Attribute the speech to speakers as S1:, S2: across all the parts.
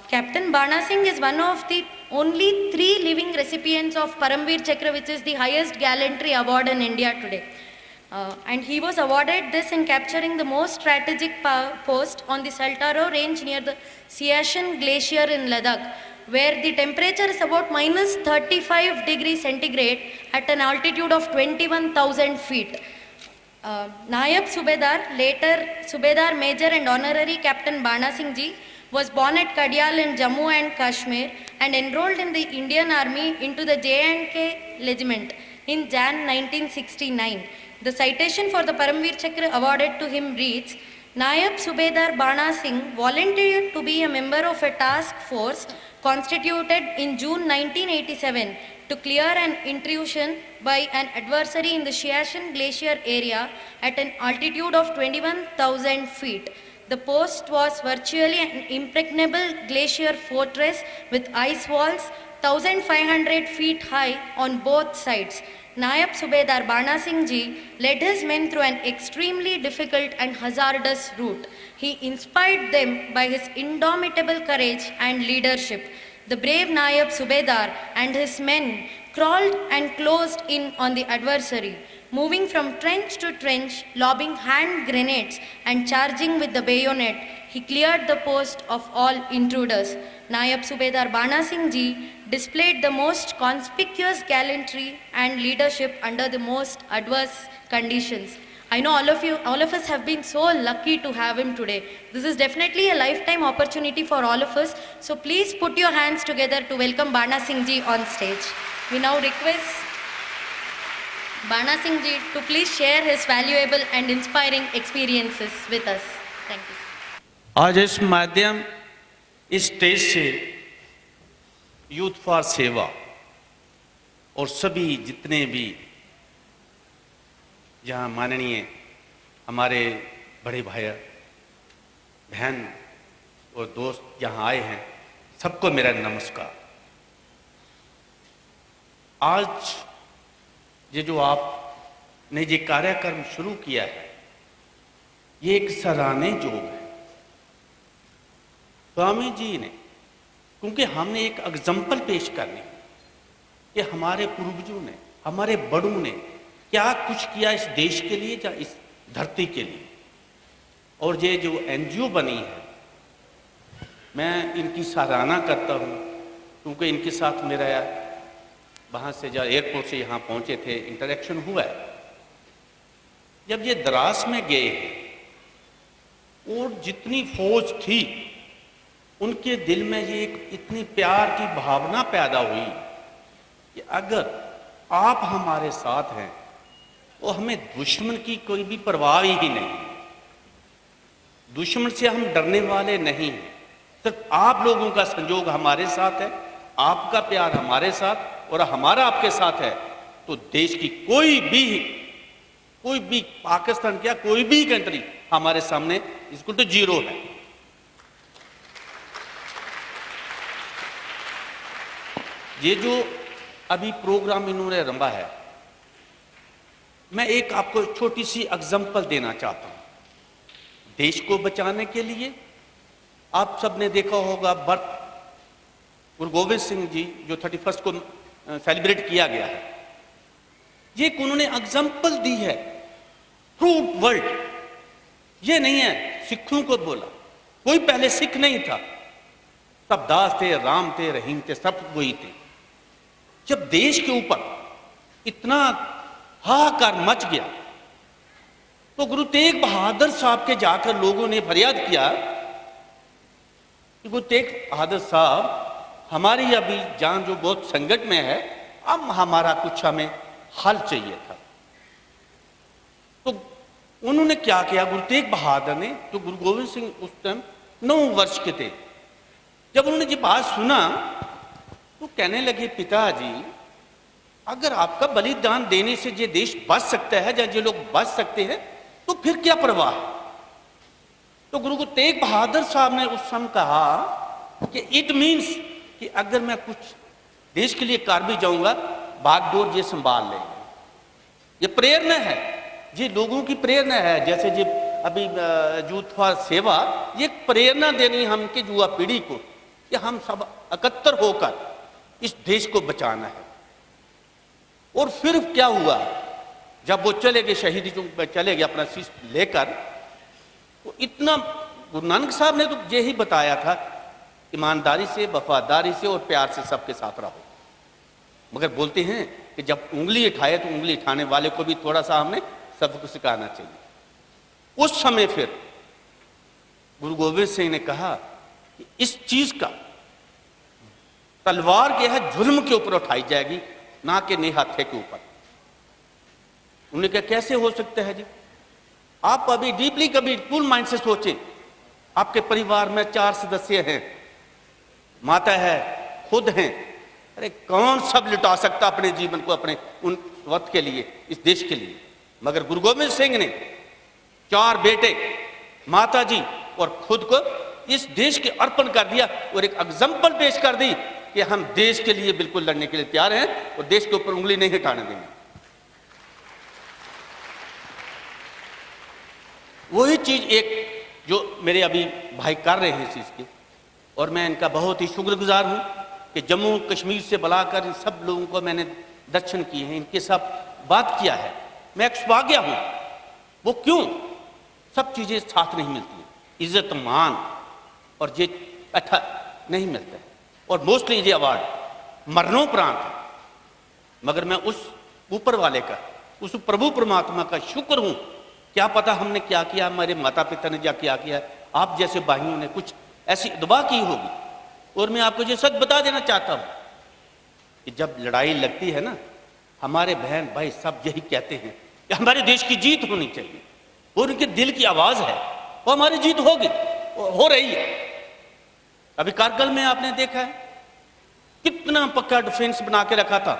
S1: Captain Bana Singh is one of the only 3 living recipients of Paramveer Chakra, which is the highest gallantry award in India today. And he was awarded this in capturing the most strategic post on the Saltaro range near the Siachen Glacier in Ladakh, where the temperature is about minus 35 degrees centigrade at an altitude of 21,000 feet. Nayab Subedar, later Subedar Major and Honorary Captain Bana Singh Ji, was born at Kadial in Jammu and Kashmir and enrolled in the Indian Army into the J&K Regiment in Jan 1969. The citation for the Paramveer Chakra awarded to him reads, Nayab Subedar Bana Singh volunteered to be a member of a task force constituted in June 1987 to clear an intrusion by an adversary in the Siachen Glacier area at an altitude of 21,000 feet. The post was virtually an impregnable glacier fortress with ice walls 1,500 feet high on both sides. Nayab Subedar Bana Singh Ji led his men through an extremely difficult and hazardous route. He inspired them by his indomitable courage and leadership. The brave Nayab Subedar and his men crawled and closed in on the adversary, moving from trench to trench, lobbing hand grenades and charging with the bayonet. He cleared the post of all intruders. Nayab Subedar Bana Singh Ji displayed the most conspicuous gallantry and leadership under the most adverse conditions. I know all of us have been so lucky to have him today. This is definitely a lifetime opportunity for all of us. So please put your hands together to welcome Bana Singh Ji on stage. We now request Bana Singh Ji to please share his valuable and inspiring experiences with us. Thank you.
S2: आज इस माध्यम इस stage से youth for सेवा और सभी जितने भी यहाँ माननीय हमारे बड़े भाई बहन और दोस्त यहाँ आए हैं, सबको मेरा नमस्कार। आज ये जो आपने ये कार्यक्रम शुरू किया है, ये एक सराहनीय योग है स्वामी जी ने, क्योंकि हमने एक एग्जाम्पल पेश करनी है कि हमारे पूर्वजों ने, हमारे बड़ों ने क्या कुछ किया इस देश के लिए या इस धरती के लिए। और ये जो एनजीओ बनी है, मैं इनकी सराहना करता हूँ, क्योंकि इनके साथ मेरा वहाँ से जब एयरपोर्ट से यहाँ पहुँचे थे इंटरेक्शन हुआ है। जब ये द्रास में गए हैं और जितनी फौज थी, उनके दिल में ये एक इतनी प्यार की भावना पैदा हुई कि अगर आप हमारे साथ हैं तो हमें दुश्मन की कोई भी परवाह ही नहीं, दुश्मन से हम डरने वाले नहीं हैं। सिर्फ आप लोगों का संयोग हमारे साथ है, आपका प्यार हमारे साथ और हमारा आपके साथ है, तो देश की कोई भी पाकिस्तान क्या कोई भी कंट्री हमारे सामने इसको तो जीरो है। ये जो अभी प्रोग्राम इन्होंने रंभा है, मैं एक आपको छोटी सी एग्जांपल देना चाहता हूं। देश को बचाने के लिए आप सबने देखा होगा बर्थ गुरु गोविंद सिंह जी जो 31 को सेलिब्रेट किया गया है, ये उन्होंने एग्जांपल दी है थ्रू वर्ल्ड। ये नहीं है सिखों को बोला, कोई पहले सिख नहीं था, सब दास थे, राम थे, रहीम थे, सब वही थे। जब देश के ऊपर इतना हाहाकार मच गया तो गुरु तेग बहादुर साहब के जाकर लोगों ने फरियाद किया कि गुरु तेग बहादुर साहब, हमारी अभी जान जो बहुत संकट में है, अब हमारा कुछ हमें हल चाहिए था। तो उन्होंने क्या किया, गुरु तेग बहादुर ने, जो गुरु गोविंद सिंह उस टाइम 9 वर्ष के थे, जब उन्होंने ये बात सुना तो कहने लगे, पिताजी अगर आपका बलिदान देने से ये देश बच सकता है या ये लोग बच सकते हैं तो फिर क्या परवाह है। तो गुरु तेग बहादुर साहब ने उस समय कहा कि इट मीन्स कि अगर मैं कुछ देश के लिए कर भी जाऊंगा, बागडोर ये संभाल लेंगे। ये प्रेरणा है, ये लोगों की प्रेरणा है। जैसे ये अभी यूथ फॉर सेवा, ये प्रेरणा देनी हमके युवा पीढ़ी को कि हम सब एकत्र होकर इस देश को बचाना है। और फिर क्या हुआ, जब वो चले गए शहीदी चौक पर चले गए अपना शीश लेकर, तो इतना गुरु नानक साहब ने तो यही बताया था, ईमानदारी से, वफादारी से और प्यार से सबके साथ रहो। मगर बोलते हैं कि जब उंगली उठाए तो उंगली उठाने वाले को भी थोड़ा सा हमने सबको सिखाना चाहिए। उस समय फिर गुरु गोविंद सिंह ने कहा कि इस चीज का तलवार के है जुल्म के ऊपर उठाई जाएगी, ना कि निहत्थे के ऊपर। उन्होंने कहा कैसे हो सकता है जी, आप अभी डीपली कभी कूल माइंड से सोचें, आपके परिवार में 4 सदस्य हैं, माता है, खुद हैं, अरे कौन सब लुटा सकता अपने जीवन को अपने उन वक्त के लिए, इस देश के लिए। मगर गुरु गोविंद सिंह ने 4 बेटे, माता जी और खुद को इस देश के अर्पण कर दिया और एक एग्जाम्पल पेश कर दी कि हम देश के लिए बिल्कुल लड़ने के लिए तैयार हैं और देश के ऊपर उंगली नहीं हटाने देंगे। वही चीज एक जो मेरे अभी भाई कर रहे हैं इस चीज की, और मैं इनका बहुत ही शुक्रगुजार हूं कि जम्मू कश्मीर से बुलाकर इन सब लोगों को मैंने दर्शन किए हैं, इनके साथ बात किया है। मैं अक्षभाग्य हूं। वो क्यों, सब चीजें साथ नहीं मिलती हैं, इज्जत मान और ये अच्छा नहीं मिलता है। और मोस्टली ये अवार्ड मरणोपरांत है। मगर मैं उस ऊपर वाले का, उस प्रभु परमात्मा का शुक्र हूं। क्या पता हमने क्या किया, हमारे माता पिता ने क्या किया, आप जैसे भाइयों ने कुछ ऐसी दुआ की होगी। और मैं आपको ये सच बता देना चाहता हूं कि जब लड़ाई लगती है ना, हमारे बहन भाई सब यही कहते हैं कि हमारे देश की जीत होनी चाहिए, और उनके दिल की आवाज है, वो हमारी जीत होगी, हो रही है। अभी कारगिल में आपने देखा है कितना पक्का डिफेंस बना के रखा था।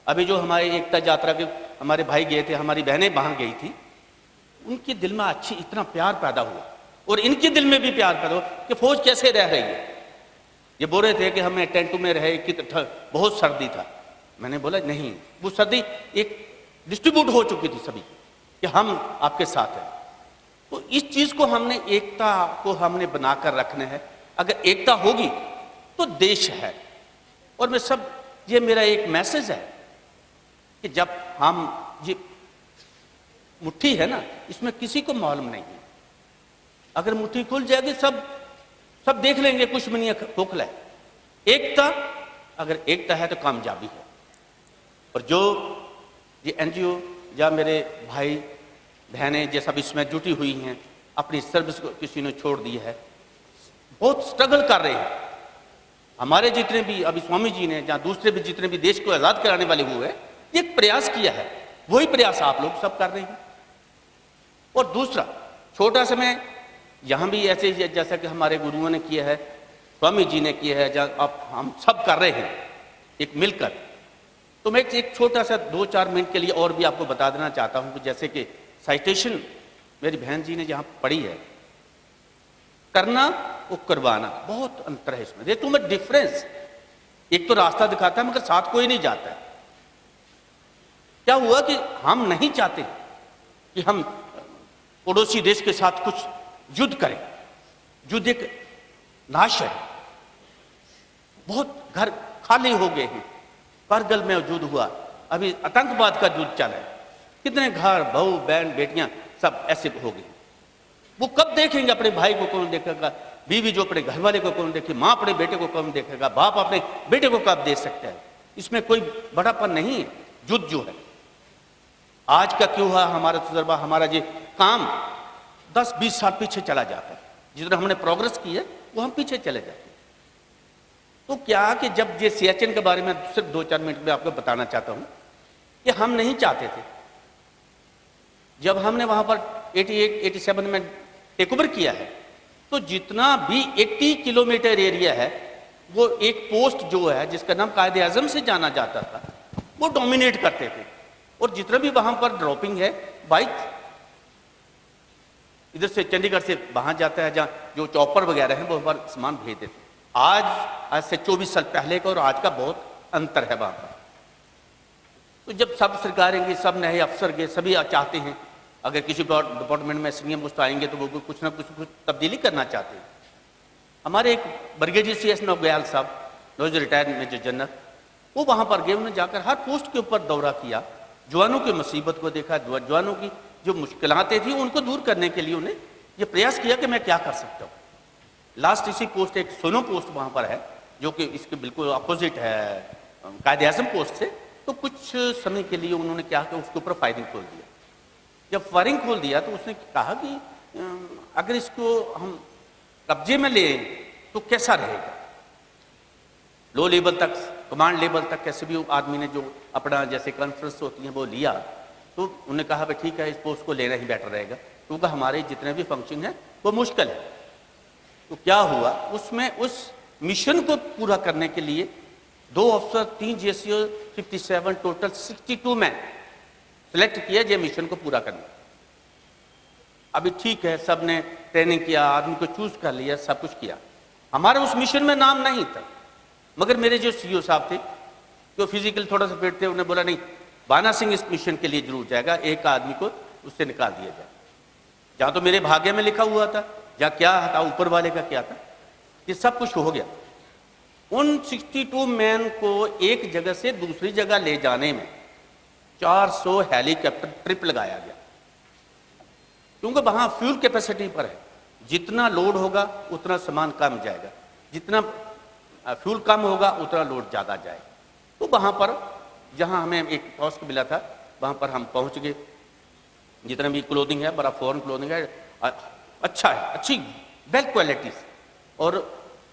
S2: अभी जो हमारे एकता यात्रा के हमारे भाई गए थे, हमारी बहनें वहां गई थी, उनके दिल में अच्छी इतना प्यार पैदा हुआ, और इनके दिल में भी प्यार पैदा हुआ कि फौज कैसे रह रही है। ये बोल रहे थे कि हमें टेंटों में रहे कि बहुत सर्दी था। मैंने बोला नहीं, वो सर्दी एक डिस्ट्रीब्यूट हो चुकी थी सभी कि हम आपके साथ हैं। तो इस चीज को हमने, एकता को हमने बनाकर रखना है। अगर एकता होगी तो देश है। और मैं सब, ये मेरा एक मैसेज है कि जब हम, ये मुट्ठी है ना, इसमें किसी को मालूम नहीं है। अगर मुट्ठी खुल जाएगी सब देख लेंगे, कुछ भी नहीं खोखला है। एकता, अगर एकता है तो कामयाबी है। और जो ये एनजीओ या मेरे भाई बहनें ये सब इसमें जुटी हुई हैं, अपनी सर्विस को किसी ने छोड़ दी है, बहुत स्ट्रगल कर रहे हैं। हमारे जितने भी अभी स्वामी जी ने या दूसरे भी जितने भी देश को आज़ाद कराने वाले हुए, एक प्रयास किया है, वही प्रयास आप लोग सब कर रहे हैं। और दूसरा छोटा सा, मैं यहाँ भी ऐसे ही जैसा कि हमारे गुरुओं ने किया है, स्वामी जी ने किया है, जहाँ आप हम सब कर रहे हैं एक मिलकर। तो मैं एक छोटा सा 2-4 मिनट के लिए और भी आपको बता देना चाहता हूँ कि जैसे कि साइटेशन मेरी बहन जी ने जहाँ पढ़ी है, करना और करवाना, बहुत अंतर है इसमें। देखो मैं डिफरेंस, एक तो रास्ता दिखाता है मगर साथ कोई नहीं जाता है। क्या हुआ कि हम नहीं चाहते कि हम पड़ोसी देश के साथ कुछ युद्ध करें। युद्ध एक नाश है, बहुत घर खाली हो गए हैं। कारगिल में युद्ध हुआ, अभी आतंकवाद का युद्ध चल रहा है, कितने घर, बहू बहन बेटियां सब ऐसे हो गए। वो कब देखेंगे अपने भाई को, कौन देखेगा, बीवी जो अपने घर वाले को कौन देखे, माँ अपने बेटे को कौन देखेगा, बाप अपने बेटे को कब देख सकता है। इसमें कोई बड़ापन नहीं है। युद्ध जो है आज का क्यों हुआ, हमारा तजुर्बा, हमारा ये काम 10-20 साल पीछे चला जाता है। जितना हमने प्रोग्रेस की है वो हम पीछे चले जाते हैं। तो क्या कि जब ये सियाचिन के बारे में सिर्फ 2-4 मिनट में आपको बताना चाहता हूं कि हम नहीं चाहते थे, जब हमने वहां पर 88-87 में टेक ओवर किया है, तो जितना भी 80 किलोमीटर एरिया है, वो एक पोस्ट जो है जिसका नाम कायदे आजम से जाना जाता था, वो डोमिनेट करते थे। और जितना भी वहां पर ड्रॉपिंग है, बाइक इधर से चंडीगढ़ से वहां जाता है, जहाँ जो चॉपर वगैरह हैं वो पर सामान भेज देते। आज से 24 साल पहले का और आज का बहुत अंतर है वहां पर। तो जब सब सरकारें गई, सब नए अफसर गए, सभी चाहते हैं अगर किसी डिपार्टमेंट में सीनियर पोस्ट आएंगे तो वो कुछ ना कुछ तब्दीली करना चाहते हैं। हमारे एक ब्रिगेडियर CS नवग्याल साहब, जो रिटायर्ड मेजर जनरल, वो वहाँ पर गए, उन्होंने जाकर हर पोस्ट के ऊपर दौरा किया, जवानों की मुसीबत को देखा, जवानों की जो मुश्किलातें थी उनको दूर करने के लिए उन्हें ये प्रयास किया कि मैं क्या कर सकता हूँ। लास्ट इसी पोस्ट एक सोनो पोस्ट वहाँ पर है, जो कि इसके बिल्कुल अपोजिट है कायदे आज़म पोस्ट से। तो कुछ समय के लिए उन्होंने क्या कि उसके ऊपर फायरिंग खोल दिया। जब फायरिंग खोल दिया तो उसने कहा कि अगर इसको हम कब्जे में लें तो कैसा रहेगा। लो लेवल तक, कमांड लेवल तक कैसे भी आदमी ने जो अपना जैसे कॉन्फ्रेंस होती है वो लिया, तो उन्होंने कहा भाई ठीक है, इस पोस्ट को लेना ही बेटर रहेगा, क्योंकि हमारे जितने भी फंक्शन है वो मुश्किल है। तो क्या हुआ, उसमें उस मिशन को पूरा करने के लिए 2 अफसर, 3 GSO, 57, टोटल 62 मैन सेलेक्ट किया ये मिशन को पूरा करना। अभी ठीक है, सब ने ट्रेनिंग किया, आदमी को चूज कर लिया, सब कुछ किया, हमारा उस मिशन में नाम नहीं था। मगर मेरे जो CO साहब थे, जो फिजिकल थोड़ा सा फिट थे, उन्होंने बोला नहीं, बाना सिंह इस मिशन के लिए जरूर जाएगा, एक आदमी को उससे निकाल दिया जाए। जहाँ तो मेरे भाग्य में लिखा हुआ था, जहाँ क्या था, ऊपर वाले का क्या था, ये सब कुछ हो गया। उन 62 मैन को एक जगह से दूसरी जगह ले जाने में 400 हेलीकॉप्टर ट्रिप लगाया गया, क्योंकि वहाँ फ्यूल कैपेसिटी पर है, जितना लोड होगा उतना सामान कम जाएगा, जितना फ्यूल कम होगा उतना लोड ज़्यादा जाएगा। तो वहाँ पर जहाँ हमें एक टास्क मिला था, वहाँ पर हम पहुँच गए। जितना भी क्लोथिंग है, बड़ा फॉरेन क्लोथिंग है, अच्छा है, अच्छी वेल क्वालिटी। और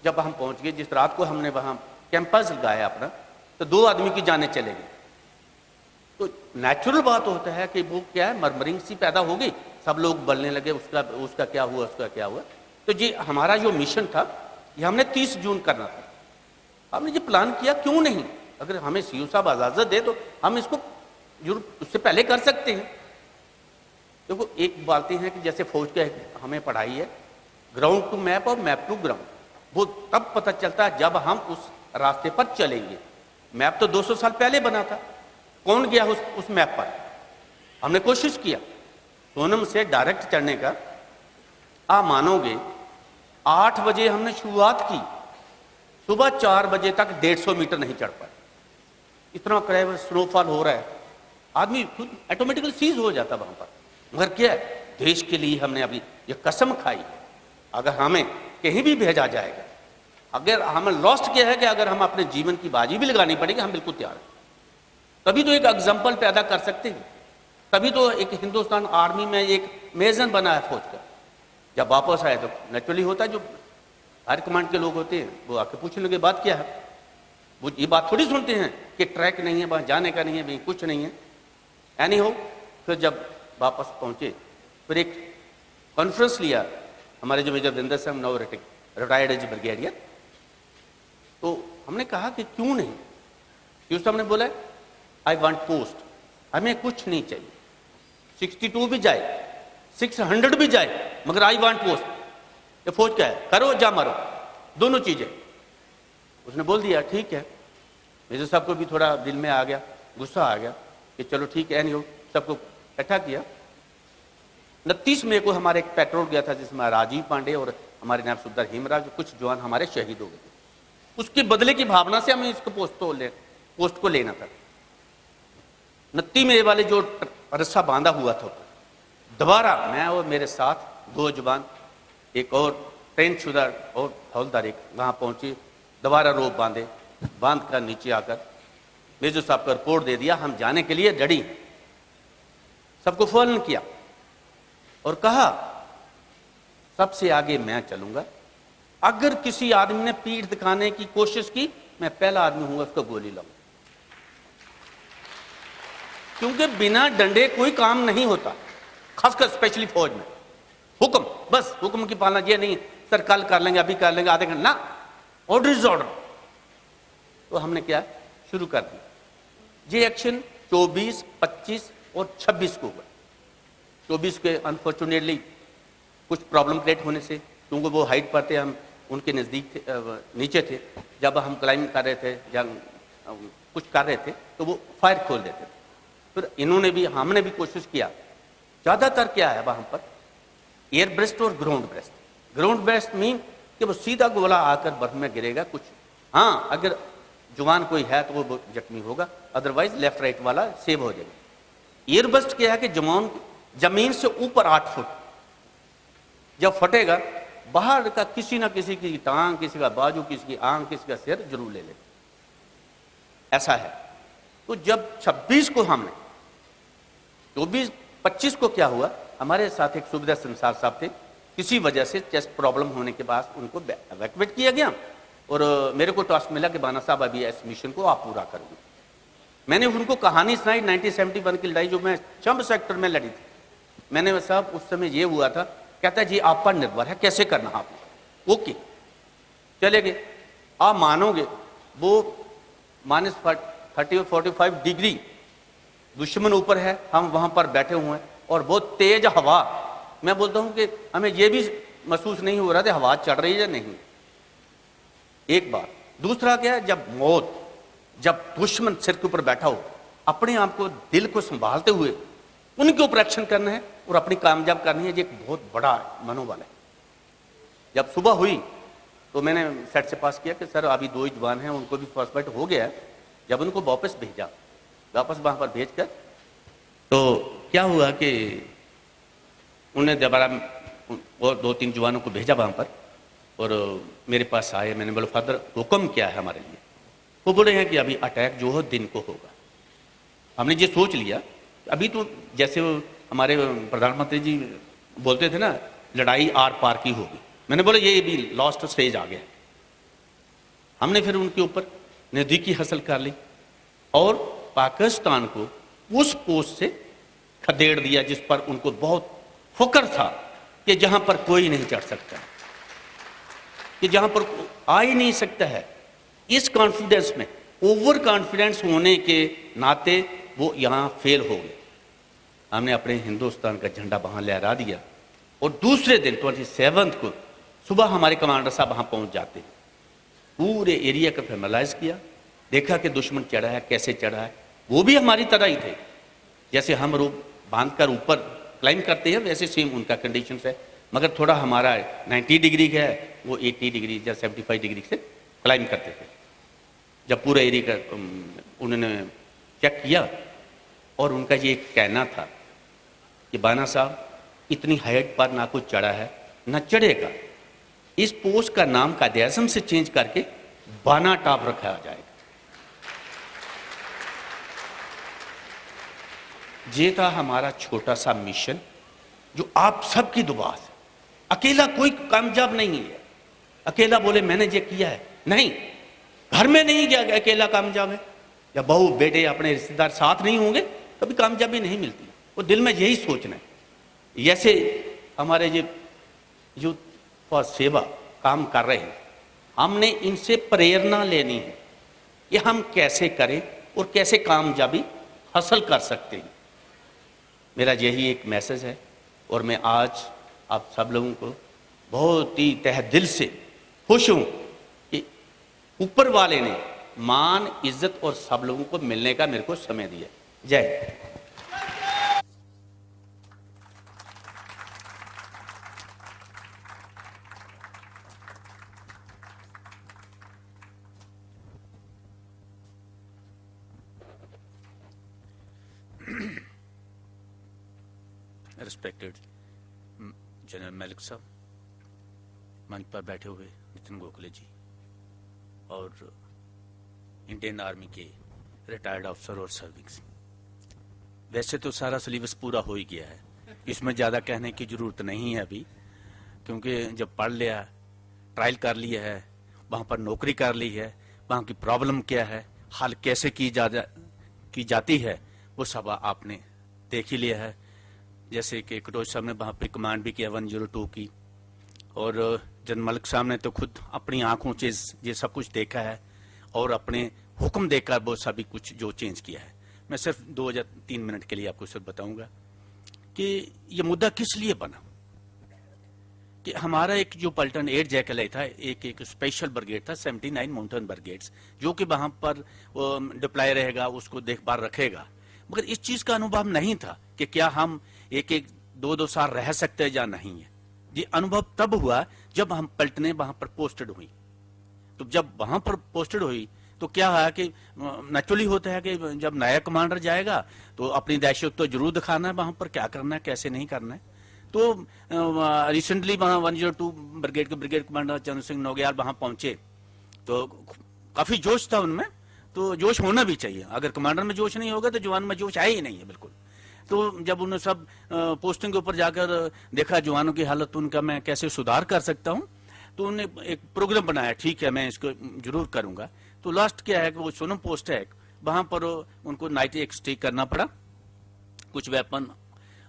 S2: जब हम पहुँच गए, जिस रात को हमने वहाँ कैंपस लगाया अपना, तो 2 आदमी की जानें चले गई। तो नेचुरल बात होता है कि वो क्या है, मरमरिंग सी पैदा हो गई, सब लोग बोलने लगे उसका क्या हुआ, उसका क्या हुआ। तो जी हमारा जो मिशन था ये हमने 30 जून करना था। हमने ये प्लान किया, क्यों नहीं, अगर हमें CO साहब इजाज़त दे तो हम इसको जरूर उससे पहले कर सकते हैं। देखो एक बात है कि जैसे फौज के हमें पढ़ाई है, ग्राउंड टू मैप और मैप टू ग्राउंड, वो तब पता चलता है जब हम उस रास्ते पर चलेंगे। मैप तो 200 साल पहले बना था, कौन गया उस मैप पर। हमने कोशिश किया सोनम से डायरेक्ट चढ़ने का, आप मानोगे 8 बजे हमने शुरुआत की, सुबह 4 बजे तक 150 मीटर नहीं चढ़ पाए। इतना क्रैव स्नोफॉल हो रहा है, आदमी खुद ऑटोमेटिकली सीज हो जाता वहां पर। मगर क्या है, देश के लिए हमने अभी ये कसम खाई है, अगर हमें कहीं भी भेजा जाएगा, अगर हमें लॉस्ट किया है कि अगर हम अपने जीवन की बाजी भी लगानी पड़ेगी, हम बिल्कुल तैयार हैं। तभी तो एक एग्जाम्पल पैदा कर सकते हैं, तभी तो एक हिंदुस्तान आर्मी में एक मेजर बना है फौज का। जब वापस आए तो नेचुरली होता है, जो हायर कमांड के लोग होते हैं वो आके पूछने लगे बात क्या है। वो ये बात थोड़ी सुनते हैं कि ट्रैक नहीं है, वहाँ जाने का नहीं है, वहीं कुछ नहीं है। एनी हो, फिर जब वापस पहुँचे, फिर एक कॉन्फ्रेंस लिया हमारे जो मेजर विंदर साहब, नाउ रिटायर्ड एज ब्रिगेडियर। तो हमने कहा कि क्यों नहीं, क्यों साहब ने बोला आई वांट पोस्ट, हमें कुछ नहीं चाहिए, 62 भी जाए, 600 भी जाए, मगर आई वांट पोस्ट। ये फौज क्या है, करो जा मारो, दोनों चीजें। उसने बोल दिया ठीक है। मेजर साहब को भी थोड़ा दिल में आ गया, गुस्सा आ गया कि चलो ठीक है, नहीं हो, सबको इकट्ठा किया। 29 मई को हमारे एक पेट्रोल गया था, जिसमें राजीव पांडे और हमारे नायब सूबेदार हेमराज, कुछ जवान हमारे शहीद हो गए थे। उसके बदले की भावना से हमें इसको पोस्ट को लेना था। 29 मई वाले जो रस्सा बांधा हुआ था, दोबारा मैं और मेरे साथ 2 जवान, एक और ट्रेन शुदा और हवलदार, एक वहाँ पहुँचे, दोबारा रोप बांधे, बांध कर नीचे आकर मेजर साहब को रिपोर्ट दे दिया, हम जाने के लिए रेडी। सबको फोन किया और कहा सबसे आगे मैं चलूंगा, अगर किसी आदमी ने पीठ दिखाने की कोशिश की, मैं पहला आदमी हूंगा उसको गोली लाऊंगा। क्योंकि बिना डंडे कोई काम नहीं होता, खासकर स्पेशली फौज में। हुक्म, बस हुक्म की पालना, ये नहीं सर कल कर लेंगे, अभी कर लेंगे, आधे घंटे ना, ऑर्डर इज ऑर्डर। तो हमने क्या शुरू कर दिया। ये एक्शन 24, 25 और 26 को हुआ। 24 के अनफॉर्चुनेटली कुछ प्रॉब्लम क्रिएट होने से, क्योंकि वो हाइट पर थे, हम उनके नज़दीक थे, नीचे थे, जब हम क्लाइंब कर रहे थे या कुछ कर रहे थे तो वो फायर खोल देते थे। फिर इन्होंने भी, हमने भी कोशिश किया। ज़्यादातर क्या है वहाँ पर एयर ब्रेस्ट और ground breast. Ground breast mean कि वो सीधा गोला आकर बर्फ में गिरेगा कुछ, हाँ अगर जवान कोई है तो वो जख्मी होगा, अदरवाइज लेफ्ट राइट वाला सेव हो जाएगा। एयरबस्ट क्या है कि जवान जमीन से ऊपर 8 फुट जब फटेगा, बाहर का किसी ना किसी की टांग, किसी का बाजू, किसी की आंख, किसी का सिर जरूर ले लेगा, ऐसा है। तो जब 26 को हमने 25 को क्या हुआ, हमारे साथ एक सुविधा संसार साहब थे, किसी वजह से चेस्ट प्रॉब्लम होने के बाद उनको इवैक्यूएट किया गया और मेरे को टास्क मिला कि बाना साहब अभी इस मिशन को आप पूरा करोगे। मैंने उनको कहानी सुनाई 1971 की लड़ाई जो मैं चंब सेक्टर में लड़ी थी। मैंने साहब उस समय ये हुआ था, कहता है जी आप पर निर्भर है कैसे करना आपने। ओके चले गए, आप मानोगे वो -30 और 45 डिग्री दुश्मन ऊपर है, हम वहां पर बैठे हुए हैं और बहुत तेज हवा। मैं बोलता हूं कि हमें यह भी महसूस नहीं हो रहा था हवा चढ़ रही है या नहीं। एक बार दूसरा क्या है, जब दुश्मन सिर के ऊपर बैठा हो, अपने आप को दिल को संभालते हुए उनके ऊपर एक्शन करना है और अपनी कामयाब करनी है, ये एक बहुत बड़ा मनोबल है। जब सुबह हुई तो मैंने सेट से पास किया कि सर अभी 2 जवान हैं, उनको भी फर्स्ट बाइट हो गया है। जब उनको वापस भेजा, वापस वहां पर भेजकर तो क्या हुआ कि उन्हें दोबारा और 2-3 जवानों को भेजा वहां पर और मेरे पास आए। मैंने बोला फादर हुक्म क्या है हमारे लिए। वो बोले हैं कि अभी अटैक जो हो दिन को होगा। हमने ये सोच लिया अभी तो जैसे हमारे प्रधानमंत्री जी बोलते थे ना, लड़ाई आर पार की होगी। मैंने बोला ये भी लास्ट स्टेज आ गया। हमने फिर उनके ऊपर नज़दीकी हासिल कर ली और पाकिस्तान को उस पोस्ट से खदेड़ दिया जिस पर उनको बहुत फक्र था कि जहां पर कोई नहीं चढ़ सकता, कि जहां पर आ ही नहीं सकता है। इस कॉन्फिडेंस में, ओवर कॉन्फिडेंस होने के नाते वो यहां फेल हो गए। हमने अपने हिंदुस्तान का झंडा वहां लहरा दिया और दूसरे दिन 27 को सुबह हमारे कमांडर साहब वहां पहुंच जाते हैं। पूरे एरिया का फेमलाइज किया, देखा कि दुश्मन चढ़ा है, कैसे चढ़ा है। वो भी हमारी तरह ही थे, जैसे हम रोप बांध कर ऊपर क्लाइंब करते हैं वैसे सेम उनका कंडीशन है, मगर थोड़ा हमारा 90 डिग्री का है, वो 80 डिग्री या 75 डिग्री से क्लाइंब करते थे। जब पूरा एरिया का उन्होंने चेक किया और उनका ये कहना था कि बाना साहब इतनी हाइट पर ना कुछ चढ़ा है ना चढ़ेगा, इस पोस्ट का नाम कायदे-ए-आज़म से चेंज करके बाना टॉप रखा जाएगा। ये था हमारा छोटा सा मिशन जो आप सबकी दुआ से, अकेला कोई कामयाब नहीं है। अकेला बोले मैंने ये किया है, नहीं, घर में नहीं गया अकेला कामयाब है। जब बहू बेटे अपने रिश्तेदार साथ नहीं होंगे कभी कामयाबी नहीं मिलती। वो दिल में यही सोचना है। जैसे हमारे ये यूथ फॉर सेवा काम कर रहे हैं, हमने इनसे प्रेरणा लेनी है कि हम कैसे करें और कैसे कामयाबी हासिल कर सकते हैं। मेरा यही एक मैसेज है और मैं आज आप सब लोगों को बहुत ही तहे दिल से खुश हूं कि ऊपर वाले ने मान, इज्जत और सब लोगों को मिलने का मेरे को समय दिया। जय।
S3: रिस्पेक्टेड जनरल मलिक साहब, मंच पर बैठे हुए नितिन गोखले जी और इंडियन आर्मी के रिटायर्ड अफसर और सर्विंग्स। वैसे तो सारा सिलेबस पूरा हो ही गया है, इसमें ज़्यादा कहने की ज़रूरत नहीं है अभी, क्योंकि जब पढ़ लिया, ट्रायल कर लिया है, वहाँ पर नौकरी कर ली है, वहाँ की प्रॉब्लम क्या है, हल कैसे की जाती है, वो सब आपने देख ही लिया है। जैसे कि कटोच साहब ने वहाँ पर कमांड भी किया 102 की, और जनरल मलिक साहब ने तो खुद अपनी आंखों से ये सब कुछ देखा है और अपने हुक्म देकर वो सभी कुछ जो चेंज किया है। मैं सिर्फ 2 या 3 मिनट के लिए आपको सिर्फ बताऊंगा कि ये मुद्दा किस लिए बना। कि हमारा एक जो पल्टन 8 जैकल था, एक स्पेशल ब्रिगेड था, 79 माउंटेन ब्रिगेड्स, जो कि वहां पर डिप्लॉय रहेगा, उसको देखभाल रखेगा। मगर इस चीज का अनुभव नहीं था कि क्या हम 1-2 साल रह सकते हैं या नहीं है। ये अनुभव तब हुआ जब हम पलटने वहां पर पोस्टेड हुई। तो जब वहां पर पोस्टेड हुई तो क्या है कि नेचुरली होता है कि जब नया कमांडर जाएगा तो अपनी दहशत तो जरूर दिखाना है, वहां पर क्या करना है कैसे नहीं करना है। तो रिसेंटली वहां 102 ब्रिगेड के ब्रिगेड कमांडर चंद्र सिंह नौगियाल वहां पहुंचे तो काफी जोश था उनमें। तो जोश होना भी चाहिए, अगर कमांडर में जोश नहीं होगा तो जवान में जोश आया ही नहीं है बिल्कुल। तो जब उन्होंने सब पोस्टिंग के ऊपर जाकर देखा जवानों की हालत, तो उनका मैं कैसे सुधार कर सकता हूं, तो उन्होंने एक प्रोग्राम बनाया, ठीक है मैं इसको जरूर करूंगा। तो लास्ट क्या है कि वो सोनम पोस्ट है वहां पर उनको नाइट एक स्टे करना पड़ा, कुछ वेपन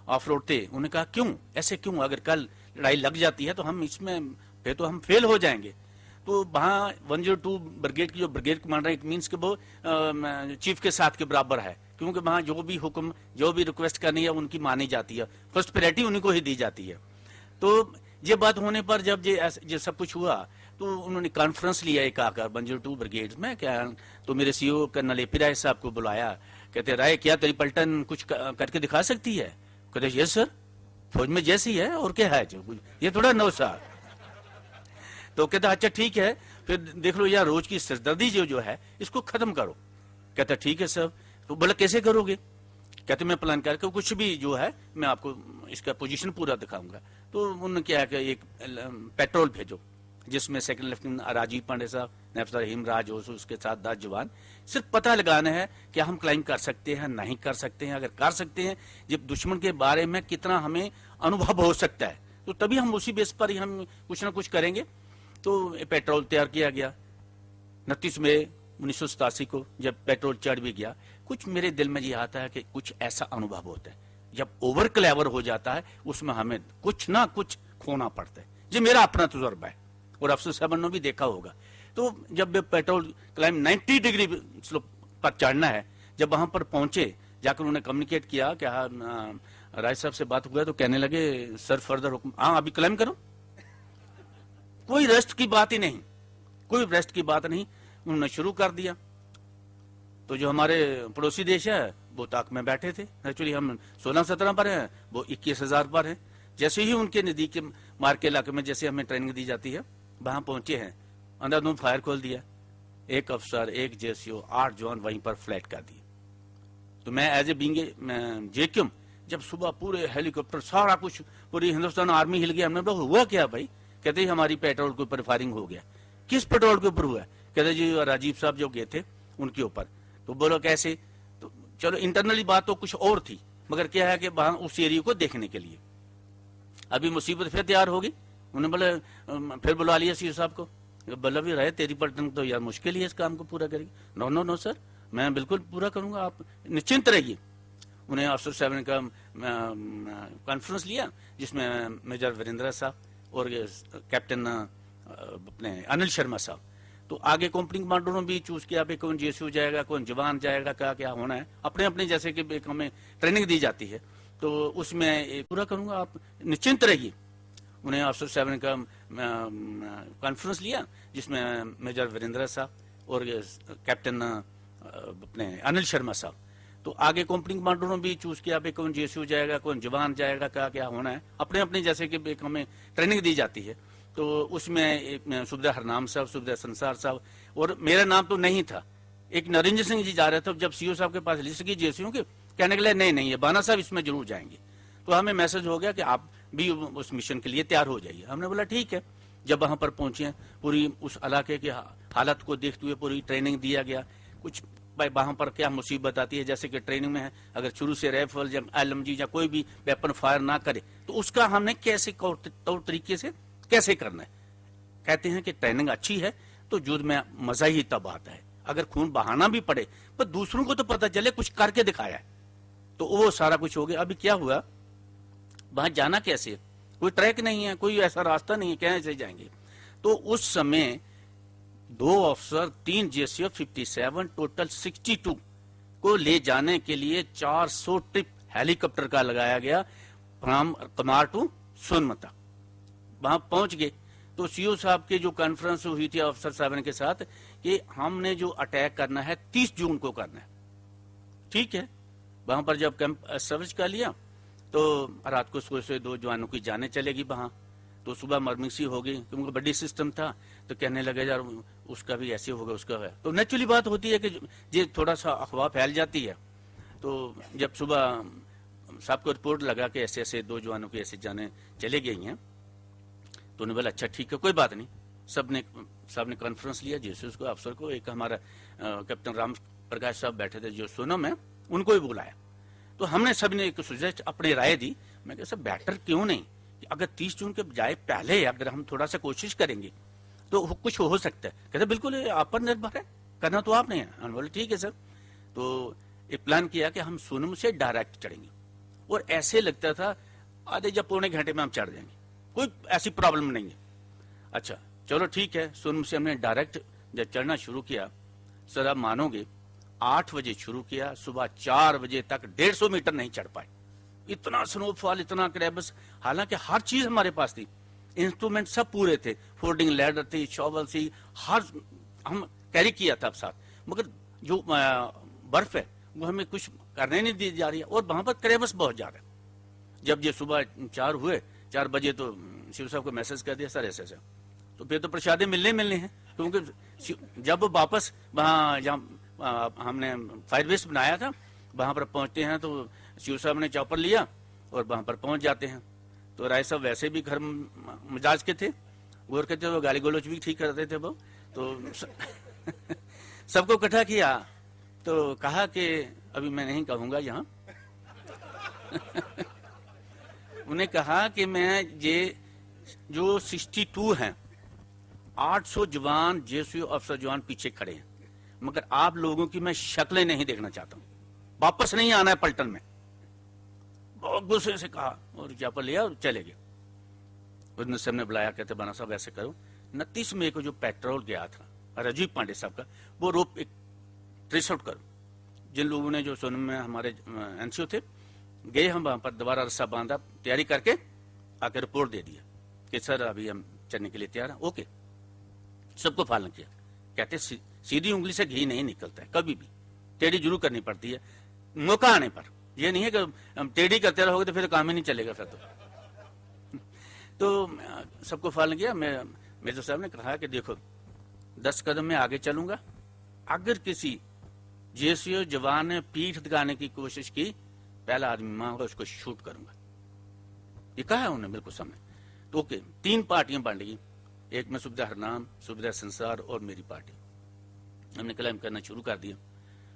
S3: ऑफ रोड थे। उन्होंने कहा क्यों ऐसे क्यों, अगर कल लड़ाई लग जाती है तो हम इसमें फिर तो हम फेल हो जाएंगे। तो वहां 102 ब्रिगेड की जो ब्रिगेड कमांडर इट मीन्स कि वो चीफ के साथ के बराबर है, क्योंकि वहां जो भी हुक्म जो भी रिक्वेस्ट करनी है उनकी मानी जाती है, फर्स्ट प्रायोरिटी उन्हीं को ही दी जाती है। तो ये बात होने पर जब ये सब कुछ हुआ तो उन्होंने कॉन्फ्रेंस लिया एक आकर 102 ब्रिगेड में, क्या तो मेरे सीईओ कर्नल एपी राय साहब को बुलाया, कहते राय क्या तेरी पलटन कुछ करके दिखा सकती है? कहते यस सर, फौज में जैसी है और क्या है जो ये थोड़ा नौसा। तो कहता अच्छा ठीक है फिर देख लो यार रोज की सरदर्दी जो है इसको खत्म करो। कहता ठीक है सर। तो बोला कैसे करोगे? कहते मैं प्लान करके कुछ भी जो है मैं आपको इसका पोजीशन पूरा दिखाऊंगा। तो उन्होंने क्या है कि एक पेट्रोल भेजो जिसमें सेकंड लेफ्टिनेंट राजीव पांडे साहब, नायब सर हिमराज हो, उसके साथ 10 जवान, सिर्फ पता लगाना है कि हम क्लाइम कर सकते हैं नहीं कर सकते हैं। अगर कर सकते हैं जब दुश्मन के बारे में कितना हमें अनुभव हो सकता है तो तभी हम उसी बेस पर ही हम कुछ ना कुछ करेंगे। तो पेट्रोल तैयार किया गया 29 मई 1987 को। जब पेट्रोल चढ़ भी गया, कुछ मेरे दिल में ये आता है कि कुछ ऐसा अनुभव होता है जब ओवर क्लेवर हो जाता है उसमें हमें कुछ ना कुछ खोना पड़ता है। ये मेरा अपना तजुर्बा है और अफसर साहब ने भी देखा होगा। तो जब पेट्रोल क्लाइम 90 डिग्री स्लोप पर चढ़ना है, जब वहां पर पहुंचे जाकर उन्होंने कम्युनिकेट किया कि राय साहब से बात हुआ, तो कहने लगे सर फर्दर हुक्म, हाँ अभी क्लाइम करो। कोई रेस्ट की बात ही नहीं, कोई रेस्ट की बात नहीं, उन्होंने शुरू कर दिया। तो जो हमारे पड़ोसी देश है वो ताक में बैठे थे, एक्चुअली हम 16-17 पर हैं, वो 21,000 पर हैं। जैसे ही उनके नजदीक के मार के इलाके में जैसे हमें ट्रेनिंग दी जाती है वहां पहुंचे हैं, अंधाधुंध फायर खोल दिया, एक अफसर एक जेसीओ 8 जवान वहीं पर फ्लैट कर दिए। तो मैं एज ए बीइंग जेक्यूम जब सुबह पूरे हेलीकॉप्टर सारा कुछ पूरी हिंदुस्तान आर्मी हिल गया, हमने बोला हुआ क्या भाई? कहते हमारी पेट्रोल के ऊपर फायरिंग हो गया। किस पेट्रोल के ऊपर हुआ? कहते जी राजीव साहब जो गए थे उनके ऊपर। तो बोलो कैसे? तो चलो इंटरनली बात तो कुछ और थी, मगर क्या है कि वहां उस एरिया को देखने के लिए अभी मुसीबत फिर तैयार होगी। उन्होंने बोले फिर बुला लिया सीओ साहब को, बोला भी रहे तेरी पलटन तो यार मुश्किल ही है इस काम को पूरा करेगी। नो नो नो सर, मैं बिल्कुल पूरा करूंगा, आप निश्चिंत रहिए। उन्हें अफसर साहब ने का कॉन्फ्रेंस लिया जिसमें मेजर वीरेंद्र साहब और कैप्टन अपने अनिल शर्मा साहब। तो आगे कंपनी कमांडरों ने भी चूज किया भाई कौन जेसीओ जाएगा, कौन जवान जाएगा, क्या क्या होना है, अपने अपने जैसे कि हमें ट्रेनिंग दी जाती है। तो उसमें पूरा करूंगा, आप निश्चिंत रहिए। उन्हें अफसर साहब ने का कॉन्फ्रेंस लिया जिसमें मेजर वीरेंद्र साहब और कैप्टन अपने अनिल शर्मा साहब। तो आगे कंपनी कमांडरों ने भी चूज किया भाई कौन जेसीओ जाएगा, कौन जवान जाएगा, क्या क्या होना है, अपने अपने जैसे कि हमें ट्रेनिंग दी जाती है। तो उसमें सुबेदार हरनाम साहब, सुबेदार संसार साहब और मेरा नाम तो नहीं था, एक नरेंद्र सिंह जी जा रहे थे। जब सीओ साहब के पास लिस्ट की जेसीओ के, कहने के लिए नहीं ये बाना साहब इसमें जरूर जाएंगे। तो हमें मैसेज हो गया कि आप भी उस मिशन के लिए तैयार हो जाइए। हमने बोला ठीक है। जब वहां पर पहुंचे पूरी उस इलाके की हालत को देखते हुए पूरी ट्रेनिंग दिया गया। कुछ भाई वहां पर क्या मुसीबत आती है, जैसे कि ट्रेनिंग में है अगर शुरू से राइफल या एलएमजी या कोई भी वेपन फायर ना करे तो उसका हमने कैसे तौर तरीके से कैसे करना है। कहते हैं कि ट्रेनिंग अच्छी है तो युद्ध में मजा ही तब आता है, अगर खून बहाना भी पड़े पर दूसरों को तो पता चले कुछ करके दिखाया है। तो वो सारा कुछ हो गया। अभी क्या हुआ, वहां जाना कैसे, कोई ट्रैक नहीं है, कोई ऐसा रास्ता नहीं है, कैसे जाएंगे। तो उस समय 2 अफसर 3 जेसीओ 57 टोटल 62 को ले जाने के लिए 400 ट्रिप हेलीकॉप्टर का लगाया गया फ्रॉम कमार टू सोनमता। वहां पहुंच गए तो सीओ साहब के जो कॉन्फ्रेंस हुई थी अफसर साहब के साथ कि हमने जो अटैक करना है 30 जून को करना है। ठीक है। वहां पर जब कैंप सर्विस कर लिया तो रात को से 2 जवानों की जाने चलेगी वहां। तो सुबह मॉर्निंग सी हो गई क्योंकि बड्डी सिस्टम था, तो कहने लगे यार उसका भी ऐसे होगा उसका है। तो नेचुरली बात होती है कि ये थोड़ा सा अफवाह फैल जाती है। तो जब सुबह साहब को रिपोर्ट लगा कि ऐसे ऐसे 2 जवानों की ऐसे जाने चले गई हैं, तो उन्होंने बोला अच्छा ठीक है कोई बात नहीं। साहब ने कॉन्फ्रेंस लिया जीएसएस को अफसर को, एक हमारा कैप्टन राम प्रकाश साहब बैठे थे जो सोनम है, उनको भी बुलाया। तो हमने सबने एक सुजेस्ट अपनी राय दी। मैं कहा सब बेटर क्यों नहीं कि अगर 30 जून के बजाय पहले अगर हम थोड़ा सा कोशिश करेंगे तो कुछ हो सकता है। कहते बिल्कुल ये आप पर निर्भर है, करना तो आपने है। हम बोले ठीक है सर। तो एक प्लान किया कि हम सोनम से डायरेक्ट चढ़ेंगे, और ऐसे लगता था आधे या पौने घंटे में हम चढ़ जाएंगे, कोई ऐसी प्रॉब्लम नहीं है। अच्छा चलो ठीक है, सोनम से हमने डायरेक्ट जब चढ़ना शुरू किया, सर आप मानोगे 8 बजे शुरू किया, सुबह 4 बजे तक 150 मीटर नहीं चढ़ पाए। इतना स्नोफॉल, इतना क्रैबस, हालांकि हर चीज हमारे पास थी, इंस्ट्रूमेंट सब पूरे थे, फोल्डिंग लैडर थी, शॉवल थी, हर हम कैरी किया था साथ, मगर जो बर्फ है वो हमें कुछ करने नहीं दी जा रही है, और वहां पर क्रैबस बहुत ज्यादा है। जब ये सुबह 4 बजे तो शिव साहब को मैसेज कर दिया सर ऐसे ऐसे, तो फिर तो प्रसादे मिलने हैं, क्योंकि जब वापस वहाँ जहाँ हमने फायर बेस बनाया था वहां पर पहुंचते हैं तो शिव साहब ने चॉपर लिया और वहां पर पहुंच जाते हैं। तो राय साहब वैसे भी घर मिजाज के थे, गौर के थे, वो गाली गलौच भी ठीक करते थे वो। तो सबको इकट्ठा किया तो कहा कि अभी मैं नहीं कहूंगा यहाँ उन्हें कहा कि मैं ये जो 62 हैं 800 जवान जेएसयू अफसर जवान पीछे खड़े हैं, मगर आप लोगों की मैं शक्लें नहीं देखना चाहता हूं, वापस नहीं आना है पलटन में। बहुत गुस्से से कहा और चापर लिया और चले गए। उसने सबने बुलाया, कहते बना साहब ऐसे करो, 29 मई को जो पेट्रोल गया था राजीव पांडे साहब का, वो रोप एक ट्रेस आउट करो। जिन लोगों ने जो सोनम में हमारे एनसीओ थे गए, हम वहां पर दोबारा रस्सा बांधा, तैयारी करके आकर रिपोर्ट दे दिया कि सर अभी हम चलने के लिए तैयार हैं। ओके, सबको पालन किया। कहते सीधी उंगली से घी नहीं निकलता है, कभी भी टेढ़ी जरूर करनी पड़ती है मौका आने पर। ये नहीं है कि हम टेढ़ी करते रहोगे तो फिर काम ही नहीं चलेगा फिर तो सबको पालन किया। मेजर साहब ने कहा कि देखो 10 कदम में आगे चलूंगा, अगर किसी जेएसयू जवान ने पीठ दिखाने की कोशिश की, पहला आदमी मांगा उसको शूट करूंगा। ये कहा है उन्होंने बिल्कुल सामने। तो ओके, 3 पार्टियां बन गई, एक में सुविधा हरनाम, सुविधा संसार और मेरी पार्टी। हमने क्लाइम करना शुरू कर दिया।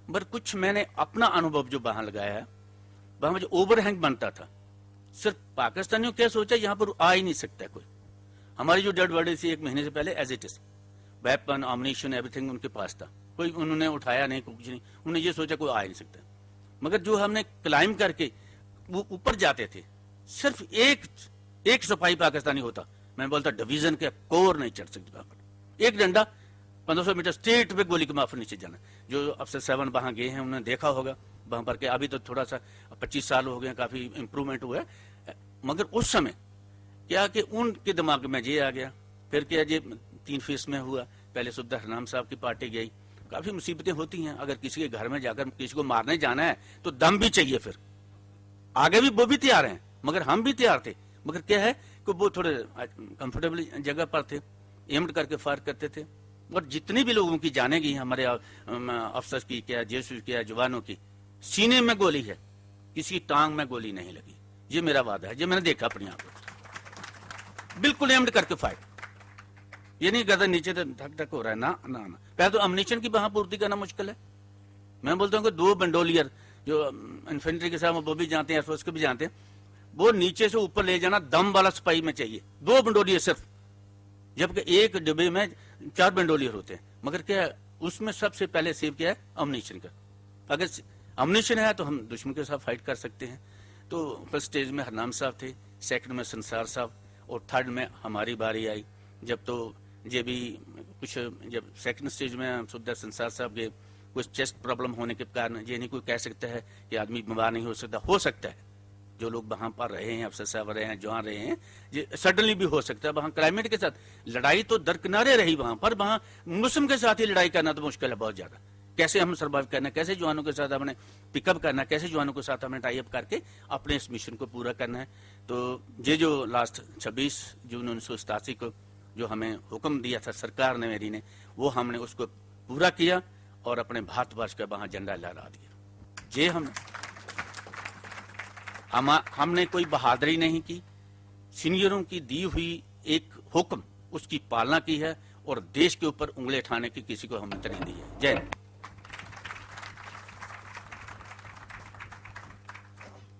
S3: पर कुछ मैंने अपना अनुभव जो वहां लगाया है, वहां जो ओवरहैंग बनता था, सिर्फ पाकिस्तानियों क्या सोचा यहाँ पर आ ही नहीं सकता कोई। हमारी जो डेड बॉडी थी 1 महीने से पहले as it is, weapon ammunition everything उनके पास था, कोई उन्होंने उठाया नहीं, कुछ नहीं, उन्होंने ये सोचा कोई आ ही नहीं सकता। मगर जो हमने क्लाइम करके वो ऊपर जाते थे, सिर्फ एक सिपाही पाकिस्तानी होता, मैं बोलता डिवीजन के कोर नहीं चढ़ सकती वहां पर। एक डंडा 1500 मीटर स्ट्रेट पे गोली के माफी नीचे जाना। जो अफसर 7 वहां गए हैं उन्होंने देखा होगा वहां पर के, अभी तो थोड़ा सा 25 साल हो गए, काफी इंप्रूवमेंट हुआ है। मगर उस समय क्या कि उनके दिमाग में ये आ गया, फिर क्या ये 3 फेस में हुआ। पहले सुविधा हरनाम साहब की पार्टी गई, काफी मुसीबतें होती हैं। अगर किसी के घर में जाकर किसी को मारने जाना है तो दम भी चाहिए, फिर आगे भी वो भी तैयार हैं, मगर हम भी तैयार थे। मगर क्या है कि वो थोड़े कंफर्टेबल जगह पर थे, एम्ड करके फायर करते थे। और जितनी भी लोगों की जाने गई हमारे अफसर की क्या, जेएसयू क्या, जवानों की, सीने में गोली है, किसी टांग में गोली नहीं लगी। ये मेरा वादा है, ये मैंने देखा अपनी आंखों, बिल्कुल एम्ड करके फायर। ये नहीं कहता नीचे तो धक धक हो रहा है, ना ना ना। पहले तो अम्युनिशन की वहां पूर्ति करना मुश्किल है। मैं बोलता हूँ कि 2 बंडोलियर जो इन्फेंट्री के साथ वो भी जानते हैं, एयरफोर्स के भी जानते हैं, वो नीचे से ऊपर ले जाना दम वाला सिपाही में चाहिए, 2 बंडोलियर सिर्फ, जबकि एक डिब्बे में 4 बंडोलियर होते हैं। मगर क्या उसमें सबसे पहले सेव किया है अम्युनिशन का। अगर अम्युनिशन है तो हम दुश्मन के साथ फाइट कर सकते हैं। तो फर्स्ट स्टेज में हरनाम साहब थे, सेकंड में संसार साहब, और थर्ड में हमारी बारी आई। जब तो ये भी कुछ, जब सेकंड स्टेज में सुविधा संसार साहब गए, कुछ चेस्ट प्रॉब्लम होने के कारण, ये नहीं कोई कह सकता है कि आदमी बीमार नहीं हो सकता है। जो लोग वहां पर रहे हैं, अफसर साहब रहे हैं, जवान रहे हैं, ये सडनली भी हो सकता है। वहां क्लाइमेट के साथ लड़ाई तो दरकिनारे रही, वहां पर वहां मौसम के साथ ही लड़ाई करना तो मुश्किल है बहुत ज्यादा। कैसे हम सर्वाइव करना है, कैसे जवानों के साथ हमने पिकअप करना है, कैसे जवानों के साथ हमने टाई अप करके अपने इस मिशन को पूरा करना है। तो ये जो लास्ट 26 जून 1987 को जो हमें हुक्म दिया था सरकार ने मेरी ने, वो हमने उसको पूरा किया और अपने भारतवर्ष का वहां झंडा लहरा दिया। ये हमने कोई बहादुरी नहीं की, सीनियरों की दी हुई एक हुक्म उसकी पालना की है और देश के ऊपर उंगली उठाने की किसी को हिम्मत नहीं दी है। जय हिंद।